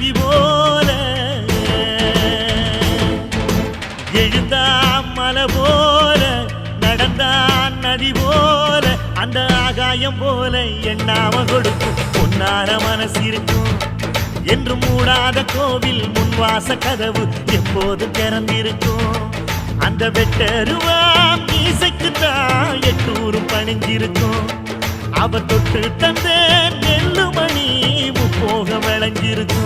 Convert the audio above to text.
நதி போல எழுந்தா மலை போல நடந்தான் நதி போல அந்த ஆகாயம் போல எண்ணாம கொடுக்கும் பொன்னார மனசு இருக்கும் என்று மூடாத கோவில் முன்வாச கதவு எப்போது திறந்திருக்கும் அந்த வெட்டருவாம் மீசைக்குத்தான் எட்டூரும் பணிஞ்சிருக்கும் அவ தொட்டு தந்த நெல்லு மணி முப்போக விளைஞ்சிருக்கும்